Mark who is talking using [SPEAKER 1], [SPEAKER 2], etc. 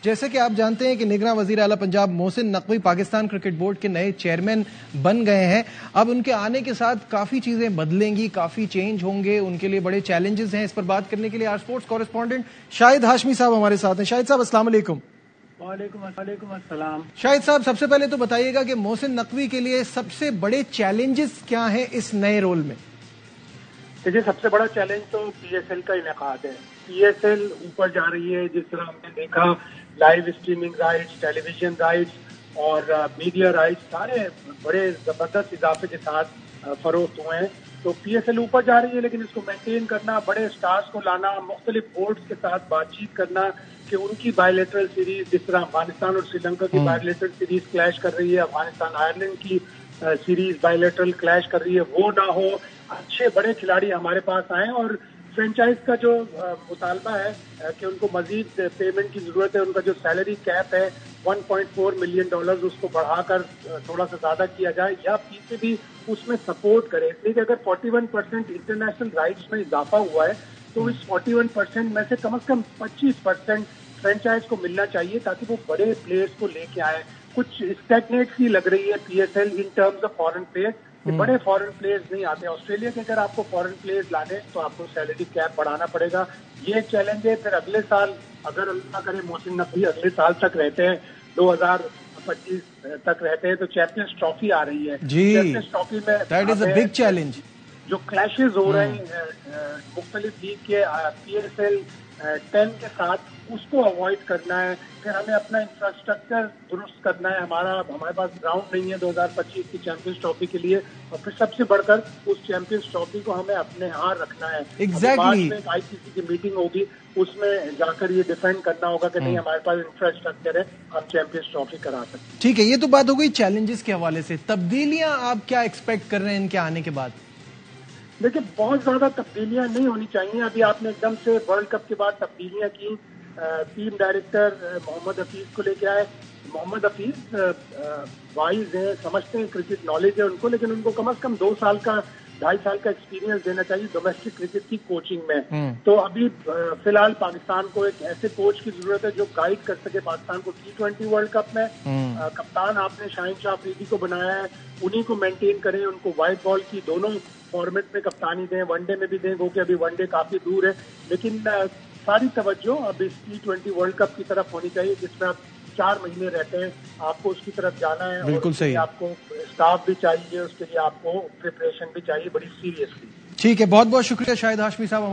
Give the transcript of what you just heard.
[SPEAKER 1] جیسے کہ آپ جانتے ہیں کہ نگراں وزیر اعلیٰ پنجاب محسن نقوی پاکستان کرکٹ بورڈ کے نئے چیئرمین بن گئے ہیں. اب ان کے آنے کے ساتھ کافی چیزیں بدلیں گی, کافی چینج ہوں گے, ان کے لیے بڑے چیلنجز ہیں. اس پر بات کرنے کے لیے آج اسپورٹس کورسپونڈنٹ شاہد ہاشمی صاحب ہمارے ساتھ ہیں. شاہد صاحب السلام علیکم.
[SPEAKER 2] وعلیکم السلام.
[SPEAKER 1] شاہد صاحب سب سے پہلے تو بتائیے گا کہ محسن نقوی کے لیے سب سے بڑے چیلنجز کیا ہیں اس نئے رول میں؟
[SPEAKER 2] دیکھیے, سب سے بڑا چیلنج تو پی ایس ایل کا انعقاد ہے. پی ایس ایل اوپر جا رہی ہے, جس طرح ہم نے دیکھا لائیو اسٹریمنگ رائٹس, ٹیلی ویژن رائٹس اور میڈیا رائٹس سارے بڑے زبردست اضافے کے ساتھ فروخت ہوئے ہیں. تو پی ایس ایل اوپر جا رہی ہے, لیکن اس کو مینٹین کرنا, بڑے اسٹارز کو لانا, مختلف بورڈز کے ساتھ بات چیت کرنا کہ ان کی بائی لیٹرل سیریز, جس طرح افغانستان اور سری لنکا کی بائی لیٹرل سیریز کلیش کر رہی ہے, افغانستان آئرلینڈ کی سیریز بائی لیٹرل کلیش کر رہی ہے, وہ نہ ہو. اچھے بڑے کھلاڑی ہمارے پاس آئیں اور فرینچائز کا جو مطالبہ ہے کہ ان کو مزید پیمنٹ کی ضرورت ہے, ان کا جو سیلری کیپ ہے $1.4 ملین, اس کو بڑھا کر تھوڑا سا زیادہ کیا جائے یا پیچھے بھی اس میں سپورٹ کرے. اس لیے کہ اگر 41% انٹرنیشنل رائٹس میں اضافہ ہوا ہے تو اس 41% میں سے کم 25% فرینچائز کو ملنا چاہیے تاکہ وہ بڑے پلیئرز کو لے کے آئیں. کچھ اسٹیگنیٹ سی لگ رہی ہے P S L in terms of foreign players, کہ بڑے فارن پلیئرز نہیں آتے. آسٹریلیا کے اگر آپ کو فارن پلیئرز لانے تو آپ کو سیلری کیپ بڑھانا پڑے گا, یہ ایک چیلنج ہے. پھر اگلے سال اگر اللہ کرے محسن نقوی اگلے سال تک رہتے ہیں, 2025 تک رہتے ہیں, تو چیمپئنز ٹرافی آ رہی ہے. چیمپئنز ٹرافی میں
[SPEAKER 1] that is a big challenge.
[SPEAKER 2] جو کلیشز ہو رہے ہیں مختلف لیگ کے پی ایس ایل 10 کے ساتھ, اس کو اوائڈ کرنا ہے. پھر ہمیں اپنا انفراسٹرکچر درست کرنا ہے. ہمارے پاس گراؤنڈ نہیں ہے 2025 کی چیمپئنز ٹرافی کے لیے, اور پھر سب سے بڑھ کر اس چیمپئنز ٹرافی کو ہمیں اپنے ہاں رکھنا ہے.
[SPEAKER 1] ایگزیکٹلی.
[SPEAKER 2] میں ایک آئی سی سی کی میٹنگ ہوگی, اس میں جا کر یہ ڈیفینڈ کرنا ہوگا کہ نہیں, ہمارے پاس انفراسٹرکچر ہے, ہم چیمپئنز ٹرافی کرا سکتے ہیں.
[SPEAKER 1] ٹھیک ہے, یہ تو بات ہو گئی چیلنجز کے حوالے سے. تبدیلیاں آپ کیا ایکسپیکٹ کر رہے ہیں ان کے آنے کے بعد؟
[SPEAKER 2] دیکھیں, بہت زیادہ تبدیلیاں نہیں ہونی چاہیے. ابھی آپ نے ایک دم سے ورلڈ کپ کے بعد تبدیلیاں کی. ٹیم ڈائریکٹر محمد حفیظ کو لے کے آئے. محمد حفیظ وائز ہیں, سمجھتے ہیں, کرکٹ نالج ہے ان کو, لیکن ان کو کم از کم 2 سال کا 2.5 سال کا ایکسپیرینس دینا چاہیے ڈومیسٹک کرکٹ کی کوچنگ میں. تو ابھی فی الحال پاکستان کو ایک ایسے کوچ کی ضرورت ہے جو گائیڈ کر سکے پاکستان کو T20 ورلڈ کپ میں. کپتان آپ نے شاہین شاہ افریدی کو بنایا ہے, انہیں کو مینٹین کریں, ان کو وائٹ بال کی دونوں فارمیٹ میں کپتانی دیں, ون ڈے میں بھی دیں, وہ کہ ابھی ون ڈے کافی دور ہے, لیکن ساری توجہ اب اس T20 ورلڈ کپ کی طرف ہونی چاہیے, جس میں آپ 4 مہینے رہتے ہیں, آپ کو اس کی طرف جانا ہے.
[SPEAKER 1] بالکل صحیح.
[SPEAKER 2] آپ کو اسٹاف بھی چاہیے, اس کے لیے آپ کو پریپریشن بھی چاہیے بڑی سیریسلی.
[SPEAKER 1] ٹھیک ہے, بہت بہت شکریہ شاہد ہاشمی صاحب.